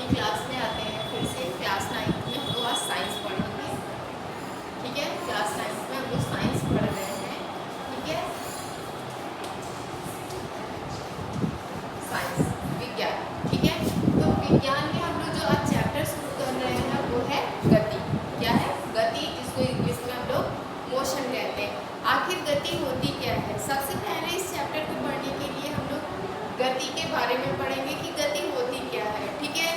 Class में आते हैं फिर से। क्लास 9th में हम लोग आज साइंस पढ़ेंगे, ठीक है। क्लास 9th में हम लोग साइंस पढ़ रहे हैं, ठीक है। साइंस विज्ञान, ठीक है। तो विज्ञान में हम लोग जो आज चैप्टर शुरू कर रहे हैं वो है गति। क्या है? गति, जिसको इंग्लिश में हम लोग मोशन कहते हैं। आखिर गति होती क्या है? सबसे पहले इस चैप्टर को पढ़ने के लिए हम लोग गति के बारे में पढ़ेंगे कि गति होती क्या है, ठीक है।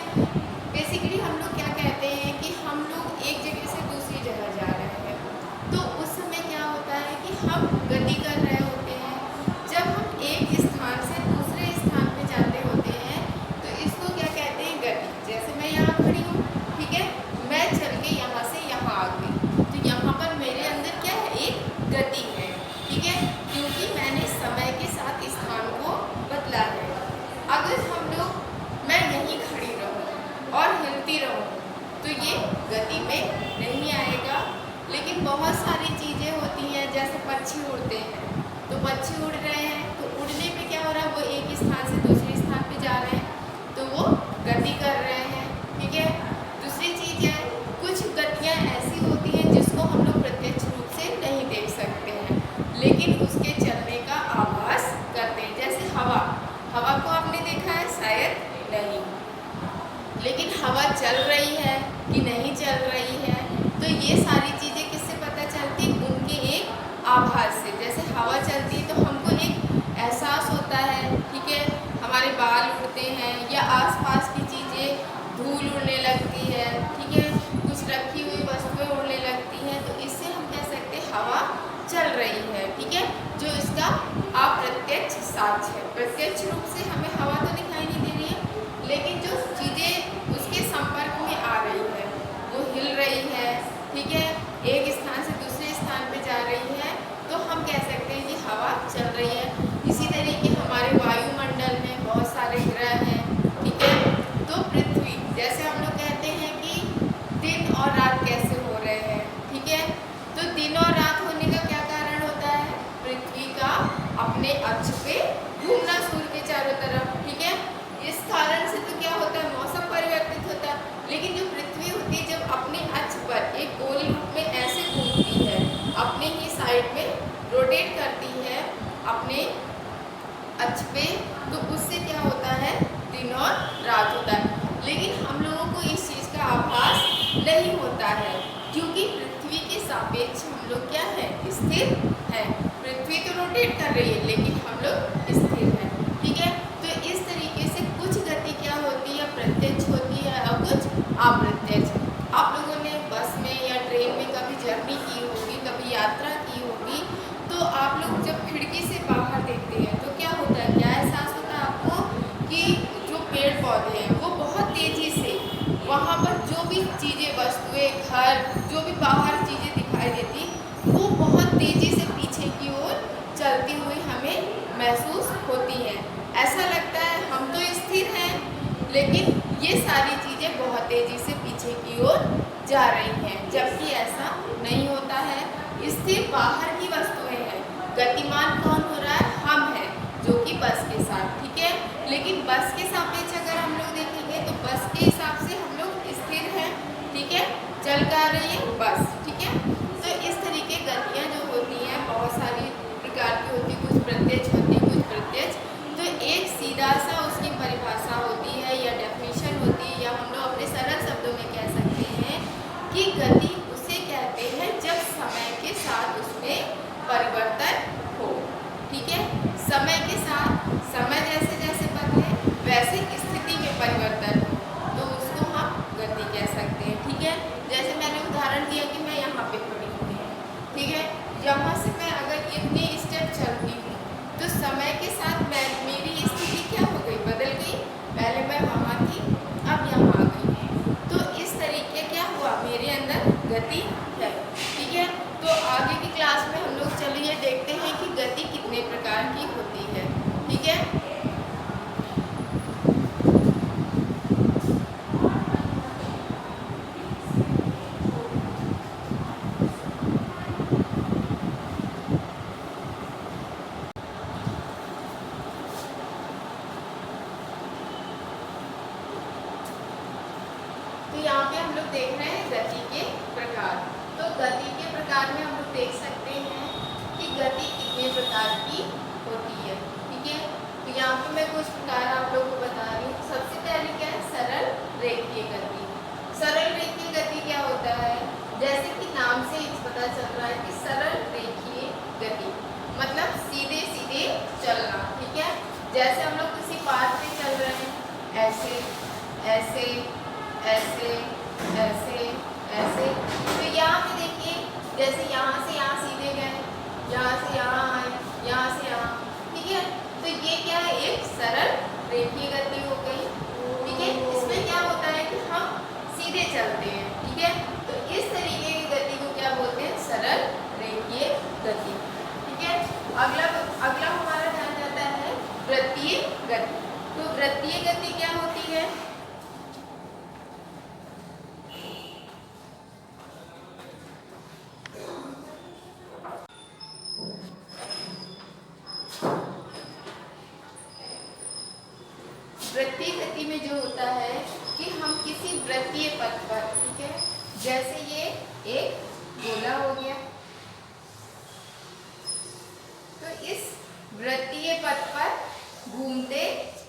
बेसिकली हम लोग क्या कहते हैं कि हम लोग एक जगह से दूसरी जगह जा रहे हैं, तो उस समय क्या होता है कि हम गति कर रहे होते हैं। जब हम एक स्थान से दूसरे स्थान पे जाते होते हैं तो इसको क्या कहते हैं? गति। जैसे मैं यहाँ खड़ी हूँ, ठीक है, मैं चल के यहाँ से यहाँ आ गई, तो यहाँ पर मेरे अंदर क्या है? एक गति है, ठीक है, क्योंकि मैंने समय के साथ स्थान को बदला है। अगर हम लोग मैं यहीं खड़ी रहूं और हिलती रहूं तो ये गति में नहीं आएगा। लेकिन बहुत सारी चीज़ें होती हैं, जैसे पक्षी उड़ते हैं, तो पक्षी उड़ रहे हैं तो उड़ने पे क्या हो रहा है? वो एक स्थान से दूसरे स्थान पे जा रहे हैं तो वो गति कर रहे हैं, ठीक है। दूसरी चीज़ है, कुछ गतियाँ ऐसी होती हैं जिसको हम लोग प्रत्यक्ष रूप से नहीं देख सकते हैं, लेकिन उसके चलने का आभास करते हैं। जैसे हवा, हवा को आपने देखा है? शायद नहीं, लेकिन हवा चल रही है कि नहीं चल रही है, तो ये सारी चीज़ें किससे पता चलती? उनके एक आभास से। जैसे हवा चलती है तो हमको एक एहसास होता है, ठीक है, हमारे बाल उड़ते हैं या आसपास की चीज़ें, धूल उड़ने लगती है, ठीक है, कुछ रखी हुई वस्तुएं उड़ने लगती हैं, तो इससे हम कह सकते हैं हवा चल रही है, ठीक है, जो इसका अप्रत्यक्ष साक्ष्य है। प्रत्यक्ष रूप से हमें हवा तो दिखाई नहीं दे रही है, लेकिन जो चीज़ें उसके संपर्क में आ रही है वो हिल रही है, ठीक है, एक स्थान से दूसरे स्थान पे जा रही है, तो हम कह सकते हैं कि हवा चल रही है। इसी तरीके हमारे वायुमंडल में बहुत सारे ग्रह हैं, ठीक है। तो पृथ्वी, जैसे हम लोग कहते हैं कि दिन और रात कैसे हो रहे हैं, ठीक है, तो दिन और रात होने का क्या कारण होता है? पृथ्वी का अपने अक्ष पे घूमना सूर्य के चारों तरफ, ठीक है। इस कारण से तो क्या होता है? मौसम परिवर्तित होता है। लेकिन जो पृथ्वी होती है जब अपने अक्ष पर एक गोल रूप में ऐसे घूमती है, अपने ही साइड में रोटेट करती है अपने अक्ष पे, तो उससे क्या होता है? दिन और रात होता है। लेकिन हम लोगों को इस चीज़ का आभास नहीं होता है, क्योंकि पृथ्वी के सापेक्ष हम लोग क्या है? स्थिर है। पृथ्वी तो रोटेट कर रही है लेकिन हम लोग स्थिर हैं, ठीक है। तो इस तरीके से कुछ गति क्या होती है? प्रत्यक्ष होती है और कुछ अप्रत्यक्ष। आप लोगों ने बस में या ट्रेन में कभी जर्नी की होगी, कभी यात्रा की होगी, तो आप लोग जब खिड़की से बाहर देखते हैं तो क्या होता है? क्या एहसास होता है आपको कि जो पेड़ पौधे हैं वो बहुत तेज़ी से, वहाँ पर जो भी चीज़ें, वस्तुएं, घर, जो भी बाहर चीज़ें दिखाई देती, वो बहुत तेज़ी से पीछे की ओर चलती हुई हमें महसूस होती हैं। ऐसा लगता है हम तो स्थिर हैं, लेकिन ये सारी चीज़ें बहुत तेज़ी से पीछे की ओर जा रही हैं, जबकि ऐसा नहीं होता है। स्थिर बाहर की वस्तुएं हैं, गतिमान कौन हो रहा है? हम हैं, जो कि बस के साथ, ठीक है। लेकिन बस के सापेक्ष अगर हम लोग देखेंगे तो बस के हिसाब से हम लोग स्थिर हैं, ठीक है, चल कर रही है बस, ठीक है। तो इस तरीके गतियाँ जो होती हैं बहुत सारी प्रकार की होती है, कुछ प्रत्यक्ष होती है, कुछ प्रत्यक्ष। तो एक सीधा सा उसकी परिभाषा होती है या डेफिनेशन होती है, या हम लोग अपने सरल शब्दों में कह सकते हैं कि गति उसे कहते हैं जब समय के साथ उसमें परिवर्तन हो, ठीक है। समय के साथ, समय जैसे जैसे बदले वैसे यहाँ पे हम लोग देख रहे हैं गति के प्रकार। तो गति के प्रकार में हम लोग देख सकते हैं कि गति कितने प्रकार की होती है। ठीक है, तो यहाँ पे मैं कुछ प्रकार आप लोगों को बता रही हूँ। सबसे पहले क्या है, सरल रेखीय गति। सरल रेखीय गति क्या होता है, जैसे कि नाम से ही पता चल रहा है कि सरल रेखीय गति मतलब सीधे सीधे चलना। ठीक है, जैसे हम लोग किसी पाथ पे चल रहे हैं, ऐसे ऐसे ऐसे ऐसे ऐसे, तो यहाँ पे देखिए जैसे यहाँ से यहाँ सीधे गए, यहाँ से यहाँ आए, यहाँ से यहाँ। ठीक है, तो ये क्या है, एक सरल रेखीय गति हो गई। ठीक है, इसमें क्या होता है कि हम सीधे चलते हैं। ठीक है, तो इस तरीके की गति को क्या बोलते हैं, सरल रेखीय गति। ठीक है, अगला हमारा ध्यान जाता है वृत्तीय गति। तो वृत्तीय गति क्या होती है, वृत्तीय गति में जो होता है कि हम किसी वृत्तीय पथ पर, ठीक है, जैसे ये एक गोला हो गया, तो इस वृत्तीय पथ पर घूमते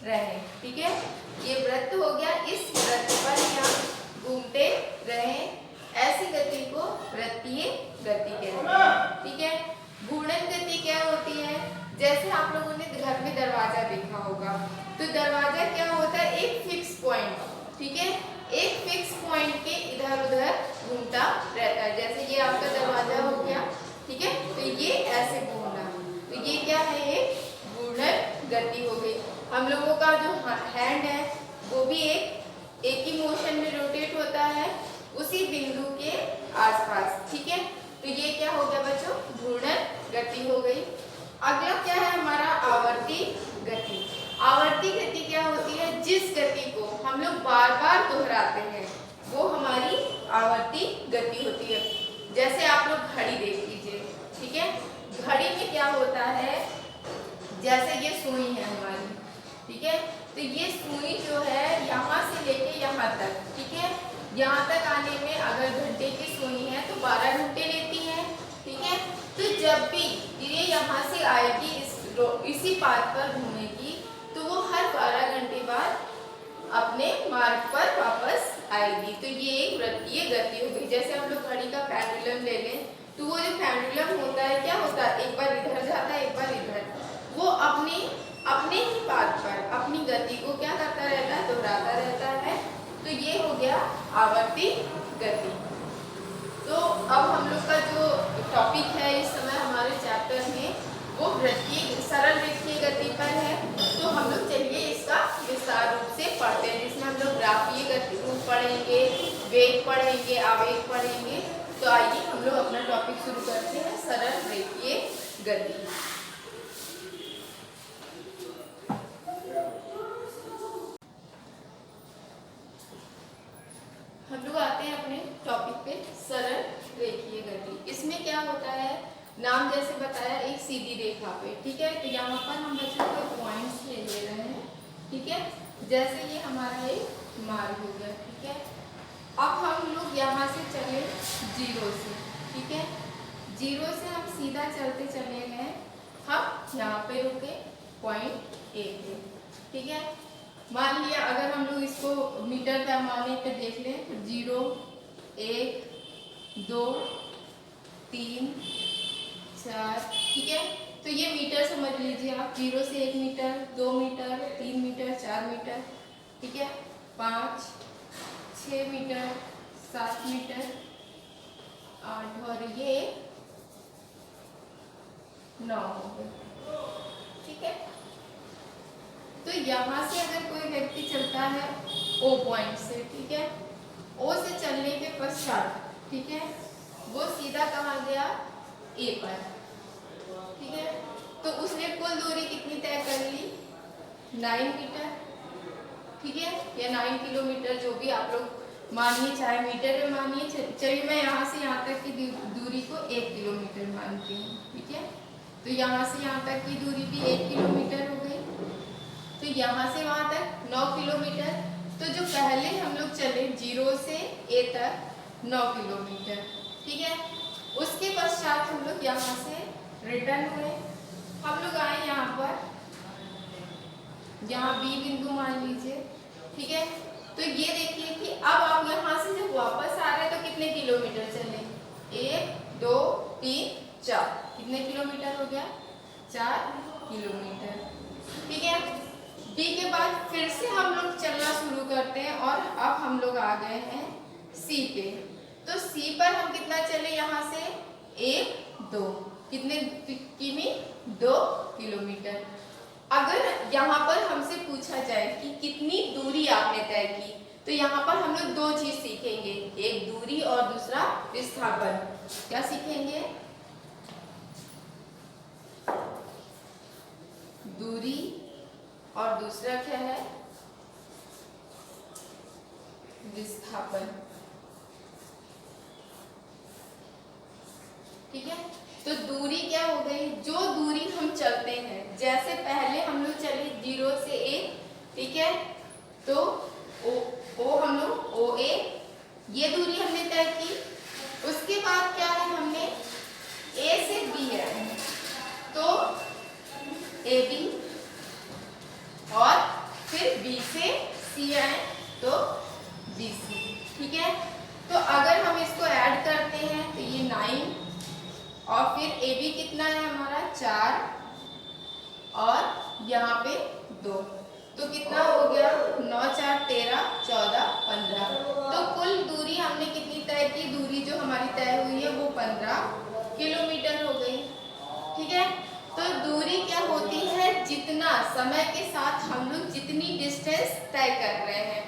रहें। ठीक है, ये वृत्त हो गया, इस वृत्त पर यहाँ घूमते रहें, ऐसी गति को वृत्तीय गति कहते हैं। ठीक है, घूर्णन गति क्या होती है, जैसे आप लोगों ने घर में दरवाजा देखा होगा, तो दरवाजा क्या होता है, एक फिक्स पॉइंट। ठीक है, एक फिक्स पॉइंट के इधर उधर घूमता रहता है। जैसे ये आपका दरवाजा हो गया, ठीक है, तो ये ऐसे घूमना, तो ये क्या है, एक घूर्णन गति हो गई। हम लोगों का जो हैंड है वो भी एक ही मोशन में रोटेट होता है उसी बिंदु के आसपास। ठीक है, तो ये क्या हो गया बच्चों, घूर्णन गति हो गई। अगला क्या है हमारा, आवर्ती गति। आवर्ती गति क्या होती है, जिस गति को हम लोग बार बार दोहराते हैं वो हमारी आवर्ती गति होती है। जैसे आप लोग घड़ी देख लीजिए। ठीक है, घड़ी में क्या होता है, जैसे ये सुई है हमारी, ठीक है, तो ये सुई जो है यहाँ से लेके यहाँ तक, ठीक है, यहाँ तक आने में अगर घंटे की सुई है तो 12 घंटे लेती है। ठीक है, तो जब भी ये यहाँ से आएगी, इसी पाथ पर घूमेगी, तो वो हर 12 घंटे बाद अपने मार्ग पर वापस आएगी। तो ये एक वृत्तीय गति हो गई। जैसे हम लोग घड़ी का पेंडुलम ले लें, तो वो जो पेंडुलम होता है क्या होता है, एक बार इधर जाता है एक बार इधर, वो अपने ही पाथ पर अपनी गति को क्या करता रहता है, दोहराता रहता है। तो ये हो गया आवर्ती गति। तो अब हम लोग का जो टॉपिक है इस समय हमारे चैप्टर में वो वृत्तीय सरल रेखीय गति पर है। तो हम लोग चलिए इसका विस्तार रूप से पढ़ते हैं, जिसमें हम लोग ग्राफीय गति पढ़ेंगे, वेग पढ़ेंगे, आवेग पढ़ेंगे। तो आइए हम लोग अपना टॉपिक शुरू करते हैं, सरल रेखीय गति। हम लोग आते हैं अपने टॉपिक पे, सरल रेखीय गति। इसमें क्या होता है, नाम जैसे बताया, एक सीधी रेखा पे। ठीक है, तो यहाँ पर हम बच्चों को पॉइंट्स ले रहे हैं। ठीक है, जैसे ये हमारा एक मार्ग हो गया। ठीक है, अब हम लोग यहाँ से चले जीरो से। ठीक है, जीरो से हम सीधा चलते चले गए, हम यहाँ पे रुके पॉइंट ए पे। ठीक है, मान लिया अगर हम लोग इसको मीटर पैमाने पे देख लें तो 0, 1, 2, 3, 4। ठीक है, तो ये मीटर समझ लीजिए आप, 0 से 1 मीटर, 2 मीटर, 3 मीटर, 4 मीटर। ठीक है, 5, 6 मीटर, 7 मीटर, 8 और ये 9 हो गए। ठीक है, तो यहाँ से अगर कोई व्यक्ति चलता है ओ पॉइंट से, ठीक है, ओ से चलने के पश्चात, ठीक है, वो सीधा कहाँ गया, ए पर। ठीक है, तो उसने कुल दूरी कितनी तय कर ली, 9 मीटर। ठीक है, या 9 किलोमीटर, जो भी आप लोग मानिए, चाहे मीटर में मानिए। चलिए मैं यहाँ से यहाँ तक की दूरी को 1 किलोमीटर मानती हूँ। ठीक है, तो यहाँ से यहाँ तक की दूरी भी 1 किलोमीटर हो गई। तो यहाँ से वहाँ तक 9 किलोमीटर। तो जो पहले हम लोग चले 0 से A तक 9 किलोमीटर, ठीक है। उसके पश्चात हम लोग यहाँ से रिटर्न हुए, हम लोग आए यहाँ पर, यहाँ B बिंदु मान लीजिए, ठीक है। तो ये देखिए कि अब आप यहाँ से जब वापस आ रहे हैं तो कितने किलोमीटर चले, 1 2 3 4, कितने किलोमीटर हो गया, 4 किलोमीटर, ठीक है। B के बाद फिर से हम लोग चलना शुरू करते हैं और अब हम लोग आ गए हैं C पे। तो C पर हम कितना चले, यहाँ से 1 2, कितने किमी, 2 किलोमीटर। अगर यहाँ पर हमसे पूछा जाए कि कितनी दूरी आपने तय की, तो यहाँ पर हम लोग दो चीज सीखेंगे, एक दूरी और दूसरा विस्थापन। क्या सीखेंगे, दूरी और दूसरा क्या है, विस्थापन, ठीक है। तो दूरी क्या हो गई, जो दूरी हम चलते हैं, जैसे पहले हम लोग चले 0 से A, ठीक है। तो ओ हम लोग OA, ये दूरी हमने तय की। उसके बाद क्या है, हमने A से B है तो AB, और फिर B से C आए तो BC, ठीक है। तो अगर हम इसको ऐड करते हैं तो ये 9, और फिर AB कितना है हमारा 4, और यहाँ पे 2, तो कितना हो गया, 9 4 13 14 15। तो कुल दूरी हमने कितनी तय की, दूरी जो हमारी तय हुई है वो 15 किलोमीटर हो गई, ठीक है। तो दूरी क्या होती है, जितना समय के साथ हम लोग जितनी डिस्टेंस तय कर रहे हैं।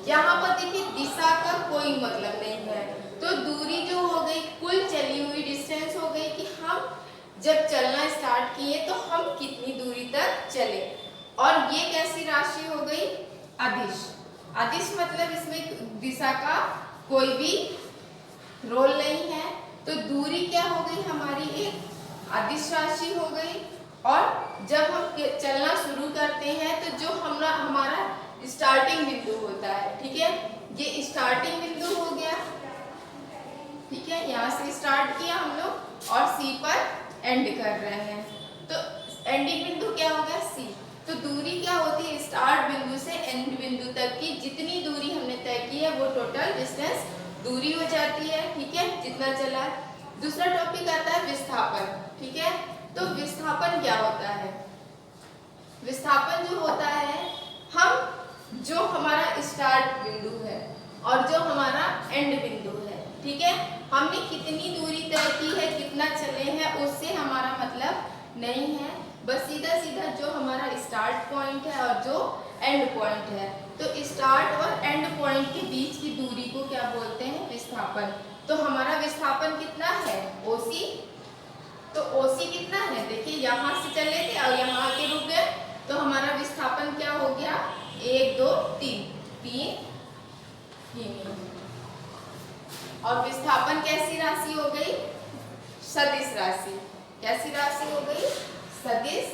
यहाँ पर देखिए दिशा का कोई मतलब नहीं है, तो दूरी जो हो गई कुल चली हुई डिस्टेंस हो गई कि हम जब चलना स्टार्ट किए तो हम कितनी दूरी तक चले। और ये कैसी राशि हो गई, अदिश। अदिश मतलब इसमें दिशा का कोई भी रोल नहीं है, तो दूरी क्या हो गई हमारी, एक अदिश राशि हो गई। और जब हम चलना शुरू करते हैं तो जो हमारा स्टार्टिंग बिंदु होता है, ठीक है, ये स्टार्टिंग बिंदु हो गया, ठीक है। यहाँ से स्टार्ट किया हम लोग और C पर एंड कर रहे हैं, तो एंडिंग बिंदु क्या हो गया, C। तो दूरी क्या होती है, स्टार्ट बिंदु से एंड बिंदु तक की जितनी दूरी हमने तय की है वो टोटल डिस्टेंस दूरी हो जाती है, ठीक है, जितना चला। दूसरा टॉपिक आता है विस्थापन, ठीक है। तो विस्थापन क्या होता है, विस्थापन जो होता है, हम जो हमारा स्टार्ट बिंदु है और जो हमारा एंड बिंदु है, ठीक है, हमने कितनी दूरी तय की है, कितना चले हैं, उससे हमारा मतलब नहीं है। बस सीधा सीधा जो हमारा स्टार्ट पॉइंट है और जो एंड पॉइंट है, तो स्टार्ट और एंड पॉइंट के बीच की दूरी को क्या बोलते हैं, विस्थापन। तो हमारा विस्थापन कितना है, OC। तो OC कितना है, देखिए यहाँ से चले थे और यहाँ आके रुक गए, तो हमारा विस्थापन क्या हो गया, 1 2 3 और विस्थापन कैसी राशि हो गई, सदिश राशि। कैसी राशि हो गई, सदिश,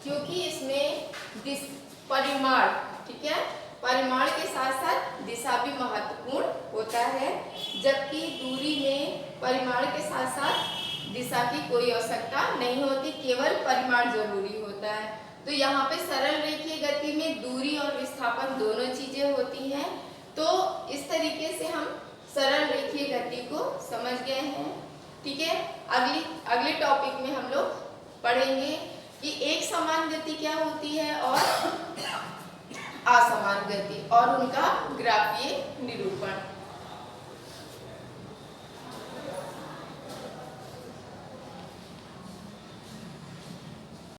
क्योंकि इसमें परिमाण, ठीक है, परिमाण के साथ साथ दिशा भी महत्वपूर्ण होता है, जबकि दूरी में परिमाण के साथ साथ दिशा की कोई आवश्यकता नहीं होती, केवल परिमाण जरूरी होता है। तो यहाँ पे सरल रेखीय गति में दूरी और विस्थापन दोनों चीजें होती हैं। तो इस तरीके से हम सरल रेखीय गति को समझ गए हैं, ठीक है। अगले टॉपिक में हम लोग पढ़ेंगे कि एक समान गति क्या होती है और असमान गति और उनका ग्राफीय निरूपण।